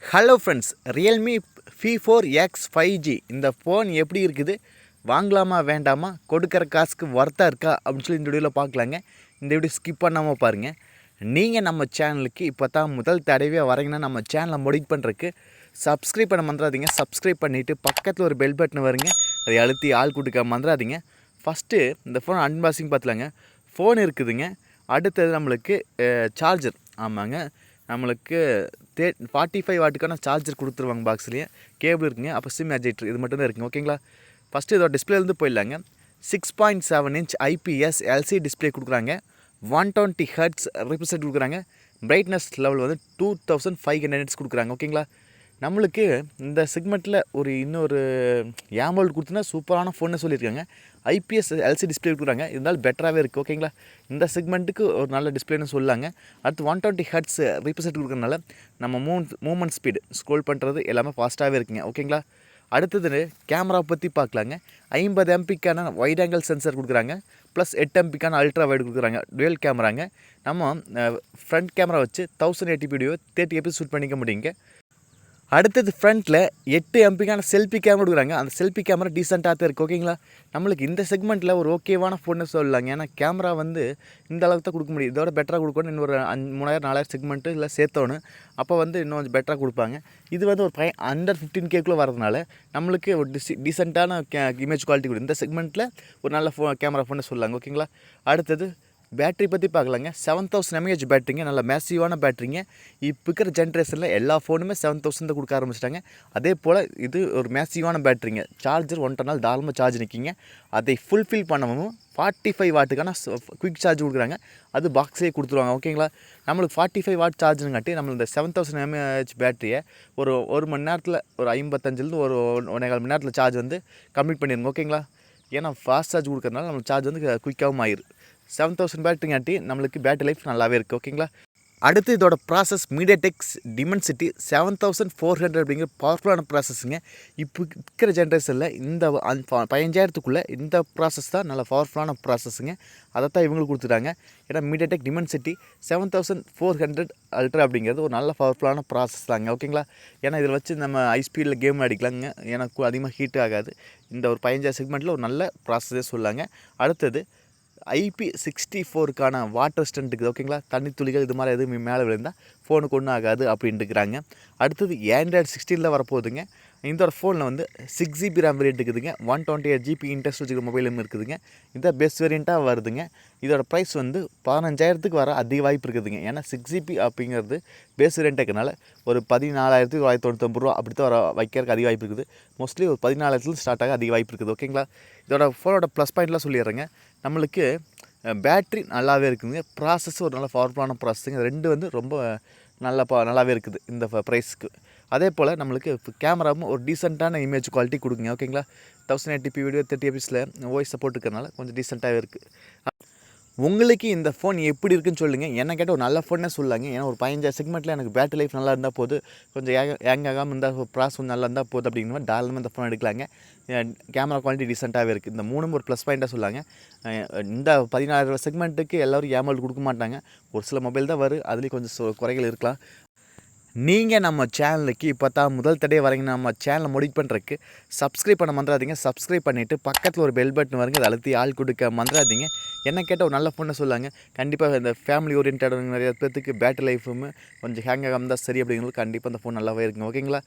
Hello friends, Realme p4x 5G இந்த phone எப்படி இருக்குது, வாங்கலாமா வேண்டாமா, கொடுக்குற காசுக்கு ஒர்த்தாக இருக்கா அப்படின்னு சொல்லி இந்த வீடியோவில் பார்க்கலாங்க. இந்த வீடியோ ஸ்கிப் பண்ணாமல் பாருங்கள். நீங்கள் நம்ம சேனலுக்கு இப்போ தான் முதல் தடவையாக வரீங்கன்னா நம்ம சேனலை மோடிஃபை பண்ணுறதுக்கு சப்ஸ்கிரைப் பண்ண மறந்துடாதீங்க. சப்ஸ்கிரைப் பண்ணிவிட்டு பக்கத்தில் ஒரு பெல் பட்டன் வருங்க, அதை அழுத்தி ஆள் கொடுக்க மறந்துடாதீங்க. ஃபஸ்ட்டு இந்த ஃபோன் அன்பாக்சிங் பார்த்துலாங்க. ஃபோன் இருக்குதுங்க. அடுத்தது நம்மளுக்கு சார்ஜர். ஆமாங்க, நம்மளுக்கு 45 வாட்டுக்கான சார்ஜர் கொடுத்துருவாங்க. பாக்ஸ்லேயே கேபிள் இருக்குங்க. அப்போ சிம் அட்ஜெக்டர் இது மட்டும் தான் இருக்குங்க. ஓகேங்களா. ஃபஸ்ட்டு இதோட டிஸ்பிளேலேருந்து போயிடலாங்க. 6.7 இன்ச் ஐபிஎஸ் எல்சி டிஸ்பிளே கொடுக்குறாங்க. 120 ஹெர்ட்ஸ் ரிப்ரசன்ட் கொடுக்குறாங்க. பிரைட்னஸ் லெவல் வந்து 2500 nits கொடுக்குறாங்க. ஓகேங்களா. நம்மளுக்கு இந்த செக்மெண்ட்டில் இன்னொரு ஏமோல்டு கொடுத்துனா சூப்பரான ஃபோன்னு சொல்லியிருக்காங்க. ஐபிஎஸ் எல்சி டிஸ்பிளே கொடுக்குறாங்க. இருந்தாலும் பெட்டராகவே இருக்குது. ஓகேங்களா. இந்த செக்மெண்ட்டுக்கு ஒரு நல்ல டிஸ்பிளேன்னு சொல்லாங்க. அடுத்து 120 ஹெர்ட்ஸ் ரீப்ரசன்ட் கொடுக்குறதுனால நம்ம மூவ்மெண்ட் ஸ்பீடு ஸ்க்ரோல் பண்ணுறது எல்லாமே ஃபாஸ்ட்டாகவே இருக்குங்க. ஓகேங்களா. அடுத்தது கேமரா பற்றி பார்க்கலாங்க. 50 எம்பிக்கான வைட் ஆங்கிள் சென்சர் கொடுக்குறாங்க. ப்ளஸ் 8 எம்பிக்கான அல்ட்ரா வைடு கொடுக்குறாங்க. டுவெல் கேமராங்க. நம்ம ஃப்ரண்ட் கேமரா வச்சு 1080p வீடியோ 30fps ஷூட் பண்ணிக்க முடியுங்க. அடுத்தது ஃப்ரண்ட்டில் 8 எம்பிக்கான செல்ஃபி கேமரா கொடுக்குறாங்க. அந்த செல்ஃபி கேமரா டீசெண்டாக தான் இருக்குது. ஓகேங்களா. நம்மளுக்கு இந்த செக்மெண்ட்டில் ஒரு ஓகேவான ஃபோன்னு சொல்லலாங்க. ஏன்னா கேமரா வந்து இந்த அளவுக்கு தான் கொடுக்க முடியும். இதோட பெட்டராக கொடுக்கணும். இன்னொரு 3000-4000 செக்மெண்ட்டு இல்லை சேர்த்தோன்னு அப்போ வந்து இன்னும் கொஞ்சம் பெட்டராக கொடுப்பாங்க. இது வந்து ஒரு அண்டர் 15K வரதுனால நம்மளுக்கு ஒரு டீசெண்டான இமேஜ் குவாலிட்டி கொடுக்கும். இந்த செக்மெண்ட்டில் ஒரு நல்ல கேமரா ஃபோன்னு சொல்லலாங்க. ஓகேங்களா. அடுத்தது பேட்டரி பற்றி பார்க்கலாங்க. 7000 mAh பேட்டரிங்க. நல்ல மேசிவான பேட்டரிங்க. இப்போ இருக்கிற ஜென்ரேஷனில் எல்லா ஃபோனுமே 7000 கொடுக்க ஆரம்பிச்சிட்டாங்க. அதே போல் இது ஒரு மேசிவான பேட்டரிங்க. சார்ஜர் 1.5 நாள் தாராளமாக சார்ஜ் நிற்கிங்க. அதை ஃபுல்ஃபில் பண்ணவும் 45 வாட்டுக்கான குயிக் சார்ஜ் கொடுக்குறாங்க. அது பாக்ஸ்லேயே கொடுத்துருவாங்க. ஓகேங்களா. நம்மளுக்கு 45 வாட் சார்ஜுங்காட்டி நம்ம இந்த 7000 mAh பேட்டரியை ஒரு மணி நேரத்தில் ஒரு 55லேருந்து ஒரு 1.25 மணி நேரத்தில் சார்ஜ் வந்து கம்ப்ளீட் பண்ணிடுங்க. ஓகேங்களா. ஏன்னா ஃபாஸ்ட் சார்ஜ் கொடுக்கறதுனால நம்மளுக்கு சார்ஜ் வந்து குயிக்காகவும் ஆயிரும். 7000 பேட்டரிங்காட்டி நம்மளுக்கு பேட்டரி லைஃப் நல்லாவே இருக்குது. ஓகேங்களா. அடுத்து இதோட ப்ராசஸ் MediaTek Dimensity 7400 அப்படிங்கிற பவர்ஃபுல்லான ப்ராசஸ்ஸுங்க. இப்போ இருக்கிற ஜென்ரேஷனில் இந்த 15,000க்குள்ளே இந்த ப்ராசஸ் தான் நல்ல பவர்ஃபுல்லான ப்ராசஸ்ஸுங்க. அதை தான் இவங்களுக்கு கொடுத்துட்டாங்க. ஏன்னா MediaTek Dimensity 7400 அல்ட்ரா அப்படிங்கிறது ஒரு நல்ல பவர்ஃபுல்லான ப்ராசஸ் தாங்க. ஓகேங்களா. ஏன்னா இதில் வச்சு நம்ம ஹை ஸ்பீடில் கேம் அடிக்கலாங்க. ஏன்னா அதிகமாக ஹீட் ஆகாது. இந்த ஒரு 15,000 செக்மெண்ட்டில் ஒரு நல்ல ப்ராசஸே சொல்லாங்க. அடுத்தது IP64க்கான வாட்டர் ஸ்டண்ட் இருக்குது. ஓகேங்களா. தண்ணி துளிகள் இது மாதிரி எதுவும் மேலே விழுந்தால் ஃபோனுக்கு ஒன்றும் ஆகாது அப்படின்ட்டுருக்குறாங்க. அடுத்தது Android 16 வரப்போகுதுங்க. இந்த ஒரு ஃபோனில் வந்து 6GB RAM வேரியன்ட் இருக்குதுங்க. 128GB இன்டர்ஸ்ட் வச்சுக்கிற மொபைலும் இருக்குதுங்க. இந்த பெஸ்ட் வேரியண்ட்டாக வருதுங்க. இதோட ப்ரைஸ் வந்து 15,000க்கு வர அதிக வாய்ப்பு இருக்குதுங்க. ஏன்னா 6GB அப்படிங்கிறது பேஸ் வேரியண்ட்டுக்குனால ஒரு 14,999 அப்படி தான் வைக்கிறதுக்கு அதிக வாய்ப்பு இருக்குது. மோஸ்ட்லி ஒரு 14,000 ஸ்டார்ட் ஆக அதிக வாய்ப்பு இருக்குது. ஓகேங்களா. இதோட ஃபோனோட ப்ளஸ் பாயிண்ட்லாம் சொல்லிடுறேங்க. நம்மளுக்கு பேட்ரி நல்லாவே இருக்குதுங்க. ப்ராசஸ் ஒரு நல்ல பவர்ஃபுல்லான ப்ராசஸுங்க. ரெண்டு வந்து ரொம்ப நல்லாவே இருக்குது இந்த ப்ரைஸுக்கு. அதே போல் நம்மளுக்கு கேமராவும் ஒரு டீசெண்டான இமேஜ் குவாலிட்டி கொடுக்குங்க. ஓகேங்களா. 1080p வீடியோ 30fpஸில் வாய்ஸ் சப்போர்ட் இருக்கிறதுனால கொஞ்சம் டீசெண்டாகவே இருக்குது. உங்களுக்கு இந்த ஃபோன் எப்படி இருக்குன்னு சொல்லுங்கள். என்ன கேட்டால் ஒரு நல்ல ஃபோன்னே சொல்லாங்க. ஏன்னா ஒரு 15 செக்மெண்ட்டில் எனக்கு பேட்டரி லைஃப் நல்லா இருந்தால் போது, கொஞ்சம் ஹேங் ஆகாமல் இருந்தால் ப்ராசஸ் நல்லா இருந்தால் போதும் அப்படிங்கிற மாதிரி தாராளமாக இந்த ஃபோன் எடுக்கலாங்க. கேமரா குவாலிட்டி டீசெண்டாகவே இருக்குது. இந்த மூணும் ஒரு ப்ளஸ் பாயிண்ட்டாக சொல்லாங்க. இந்த 16 செக்மெண்ட்டுக்கு எல்லோரும் ஏமால் கொடுக்க மாட்டாங்க. ஒரு சில மொபைல் தான் வரும். அதுலேயும் கொஞ்சம் குறைகள் இருக்கலாம். நீங்கள் நம்ம சேனலுக்கு இப்போ தான் முதல் தடவை வரீங்கன்னா நம்ம சேனலை மோடிஃபை பண்ணுறதுக்கு சப்ஸ்கிரைப் பண்ண மறந்துடாதீங்க. சப்ஸ்கிரைப் பண்ணிவிட்டு பக்கத்தில் ஒரு பெல் பட்டன் வருங்க, அதை அழுத்தி ஆள் கொடுக்க மறந்துடாதீங்க. என்ன கேட்டால் ஒரு நல்ல ஃபோனை சொல்லாங்க. கண்டிப்பாக இந்த ஃபேமிலி ஓரியன்டாக நிறைய பேர்த்துக்கு பேட்டரி லைஃபும் கொஞ்சம் ஹேங் ஆகாமல் தான் சரி அப்படிங்கிறது கண்டிப்பாக அந்த ஃபோன் நல்லாவே இருக்குங்க. ஓகேங்களா.